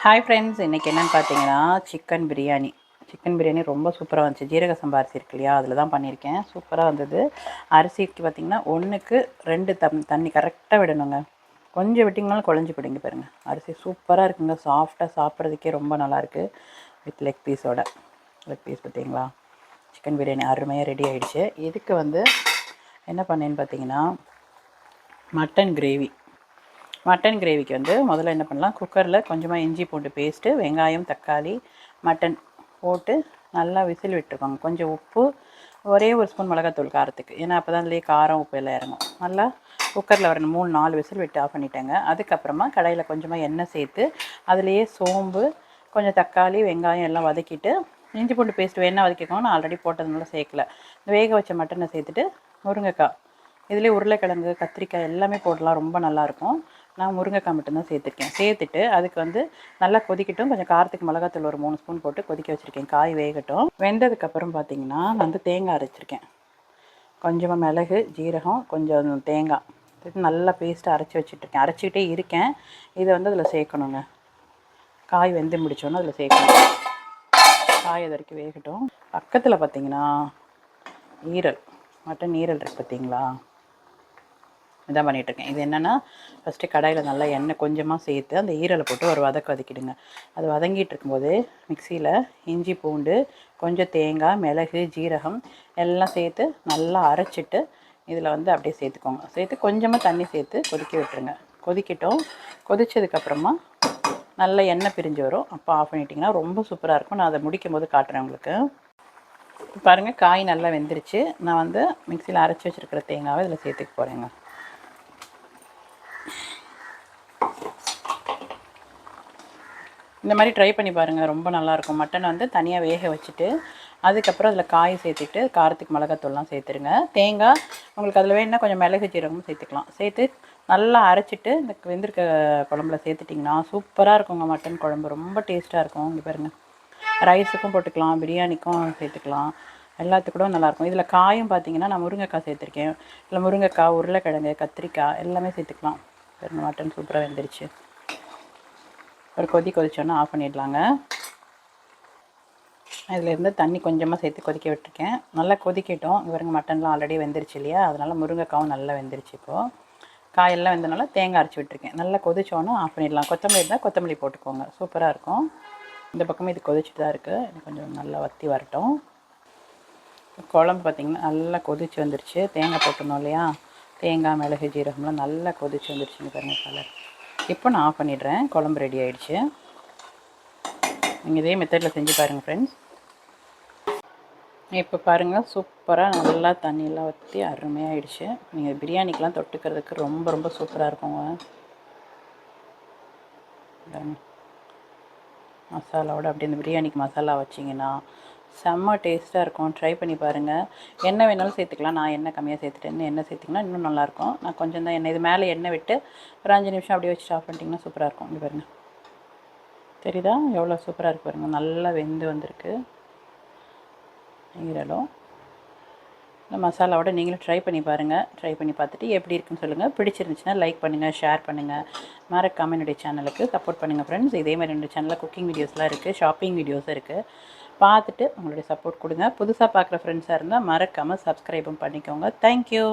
Hi friends, இன்றைக்கி என்னென்னு பார்த்தீங்கன்னா சிக்கன் பிரியாணி ரொம்ப சூப்பராக வந்துச்சு. ஜீரக சம்பா அரிசி இருக்கு இல்லையா, அதில் தான் பண்ணியிருக்கேன். சூப்பராக வந்தது. அரிசிக்கு பார்த்திங்கன்னா 1க்கு 2 தண்ணி கரெக்டாக விடணுங்க. கொஞ்சம் விட்டிங்கனாலும் குழஞ்சி போயிடுங்க. பாருங்கள், அரிசி சூப்பராக இருக்குங்க. சாஃப்டாக சாப்பிட்றதுக்கே ரொம்ப நல்லாயிருக்கு. வித் லெக் பீஸ் பார்த்தீங்களா, சிக்கன் பிரியாணி அருமையாக ரெடி ஆகிடுச்சு. இதுக்கு என்ன பண்ணேன்னு பார்த்தீங்கன்னா மட்டன் கிரேவிக்கு முதல்ல என்ன பண்ணலாம், குக்கரில் கொஞ்சமாக இஞ்சி பூண்டு பேஸ்ட்டு, வெங்காயம், தக்காளி, மட்டன் போட்டு நல்லா விசில் விட்டுருக்கோங்க. கொஞ்சம் உப்பு, ஒரே ஒரு ஸ்பூன் மிளகாத்தூள் காரத்துக்கு, ஏன்னா அப்போ தான் அதுலேயே காரம் உப்பு எல்லாம் இறங்கும். நல்லா குக்கரில் ஒரு 3-4 விசில் விட்டு ஆஃப் பண்ணிட்டேங்க. அதுக்கப்புறமா கடையில் கொஞ்சமாக எண்ணெய் சேர்த்து அதுலேயே சோம்பு, கொஞ்சம் தக்காளி, வெங்காயம் எல்லாம் வதக்கிட்டு, இஞ்சி பூண்டு பேஸ்ட் வேணா வதக்கிக்கோங்க. நான் ஆல்ரெடி போட்டதுனால சேர்க்கல. வேக வச்ச மட்டனை சேர்த்துட்டு முருங்கைக்காய், இதிலே உருளைக்கிழங்கு, கத்திரிக்காய் எல்லாமே போடலாம், ரொம்ப நல்லாயிருக்கும். நான் முருங்கைக்காய் மட்டும்தான் சேர்த்துட்டு அதுக்கு நல்லா கொதிக்கட்டும். கொஞ்சம் காரத்துக்கு மிளகாத்தூள் ஒரு 3 ஸ்பூன் போட்டு கொதிக்க வச்சுருக்கேன். காய் வேகட்டும். வெந்ததுக்கப்புறம் பார்த்திங்கன்னா நான் தேங்காய் அரைச்சிருக்கேன். கொஞ்சமாக மிளகு, ஜீரகம், கொஞ்சம் தேங்காய் நல்லா பேஸ்ட்டு அரைச்சிக்கிட்டே இருக்கேன். இதை அதில் சேர்க்கணுங்க. காய் வெந்து முடித்தோன்னே அதில் சேர்க்கணும். காய் அது வரைக்கும் வேகட்டும். பக்கத்தில் பார்த்திங்கன்னா மட்டன் ஈரல் இருக்குது பார்த்திங்களா, இதான் பண்ணிகிட்ருக்கேன். இது என்னென்னா, ஃபஸ்ட்டு கடாயில் நல்லா எண்ணெய் கொஞ்சமாக சேர்த்து அந்த ஈரலை போட்டு ஒரு வதக்கிடுங்க. அது வதங்கிட்டு இருக்கும்போது மிக்சியில் இஞ்சி பூண்டு, கொஞ்சம் தேங்காய், மிளகு, ஜீரகம் எல்லாம் சேர்த்து நல்லா அரைச்சிட்டு இதில் அப்படியே சேர்த்துக்கோங்க. சேர்த்து கொஞ்சமாக தண்ணி சேர்த்து கொதிக்க விட்டுருங்க. கொதிக்கட்டும். கொதித்ததுக்கப்புறமா நல்லா எண்ணெய் பிரிஞ்சு வரும். அப்போ ஆஃப் பண்ணிட்டிங்கன்னா ரொம்ப சூப்பராக இருக்கும். நான் அதை முடிக்கும் போது காட்டுறேன் உங்களுக்கு. பாருங்கள், காய் நல்லா வெந்துருச்சு. நான் மிக்சியில் அரைச்சி வச்சுருக்கிற தேங்காவை இதில் சேர்த்துக்க போகிறேங்க. இந்த மாதிரி ட்ரை பண்ணி பாருங்கள், ரொம்ப நல்லாயிருக்கும். மட்டன் தனியாக வேக வச்சுட்டு அதுக்கப்புறம் அதில் காய் சேர்த்துட்டு காரத்துக்கு மிளகாத்தூள்லாம் சேர்த்துருங்க. தேங்காய் உங்களுக்கு அதில் வேணுன்னா கொஞ்சம் மிளகு ஜீரகமும் சேர்த்துக்கலாம். சேர்த்து நல்லா அரைச்சிட்டு இந்த வெந்திருக்க குழம்புல சேர்த்துட்டிங்கன்னா சூப்பராக இருக்குங்க. மட்டன் குழம்பு ரொம்ப டேஸ்ட்டாக இருக்கும். இங்கே பாருங்கள், ரைஸுக்கும் போட்டுக்கலாம், பிரியாணிக்கும் சேர்த்துக்கலாம், எல்லாத்துக்கூட நல்லாயிருக்கும். இதில் காயும் பார்த்திங்கன்னா நான் முருங்கைக்காய் சேர்த்துருக்கேன். இல்லை முருங்கைக்காய், உருளைக்கிழங்கு, கத்திரிக்காய் எல்லாமே சேர்த்துக்கலாம். பாருங்கள், மட்டன் சூப்பராக வெந்துருச்சு. ஒரு கொதிச்சோன்னா ஆஃப் பண்ணிடலாங்க. இதிலேருந்து தண்ணி கொஞ்சமாக சேர்த்து கொதிக்க விட்டுருக்கேன். நல்லா கொதிக்கட்டும். இவருங்க மட்டன்லாம் ஆல்ரெடி வெந்துருச்சு இல்லையா, அதனால் முருங்கைக்காவும் நல்லா வெந்துருச்சு. இப்போது காயெல்லாம் வெந்தனால தேங்காய் அரைச்சி விட்டுருக்கேன். நல்லா கொதிச்சோன்னா ஆஃப் பண்ணிடலாம். கொத்தமல்லி இருந்தால் கொத்தமல்லி போட்டுக்கோங்க, சூப்பராக இருக்கும். இந்த பக்கமும் இது கொதிச்சுட்டு தான் இருக்குது. இது கொஞ்சம் நல்லா வற்றி வரட்டும். குழம்பு பார்த்திங்கன்னா நல்லா கொதிச்சு வந்துருச்சு. தேங்காய் போட்டுருந்தோம் இல்லையா, தேங்காய், மிளகு, ஜீரகம்லாம் நல்லா கொதிச்சு வந்துருச்சுங்க. பாருங்கள் கலர். இப்போ நான் ஆஃப் பண்ணிடுறேன். குழம்பு ரெடி ஆகிடுச்சு. நீங்கள் இதே மெத்தடில் செஞ்சு பாருங்கள் ஃப்ரெண்ட்ஸ். இப்போ பாருங்கள், சூப்பராக நல்லா தண்ணியெல்லாம் ஊற்றி அருமையாகிடுச்சு. நீங்கள் பிரியாணிக்கெலாம் தொட்டுக்கிறதுக்கு ரொம்ப ரொம்ப சூப்பராக இருக்குங்க. மசாலாவோட அப்படி இந்த பிரியாணிக்கு மசாலா வச்சிங்கன்னா செம்ம டேஸ்ட்டாக இருக்கும். ட்ரை பண்ணி பாருங்கள். எண்ணெய் வேணாலும் சேர்த்துக்கலாம். நான் எண்ணெய் கம்மியாக சேர்த்துட்டேன்னு எண்ணெய் சேர்த்திங்கன்னா இன்னும் நல்லாயிருக்கும். நான் கொஞ்சம் தான் எண்ணெய், இது மேலே எண்ணெய் விட்டு ஒரு 5 நிமிஷம் அப்படியே வச்சுட்டு ஆஃப் பண்ணிட்டிங்கன்னா சூப்பராக இருக்கும். இங்கே பாருங்கள், தெரியுதா எவ்வளோ சூப்பராக இருக்குது பாருங்கள். நல்லா வெந்து வந்திருக்கு ஈரலும். இந்த மசாலாவோட நீங்களும் ட்ரை பண்ணி பாருங்கள். ட்ரை பண்ணி பார்த்துட்டு எப்படி இருக்குன்னு சொல்லுங்கள். பிடிச்சிருந்துச்சுன்னா லைக் பண்ணுங்கள், ஷேர் பண்ணுங்கள். மறக்காமல் என்னுடைய சேனலுக்கு சப்போர்ட் பண்ணுங்கள் ஃப்ரெண்ட்ஸ். இதே மாதிரி என்னுடைய சேனலில் குக்கிங் வீடியோஸ்லாம் இருக்குது, ஷாப்பிங் வீடியோஸும் இருக்குது. பார்த்துட்டு உங்களுடைய சப்போர்ட் கொடுங்க. புதுசாக பார்க்குற ஃப்ரெண்ட்ஸாக இருந்தால் மறக்காமல் சப்ஸ்கிரைபும் பண்ணிக்கோங்க. தேங்க்யூ.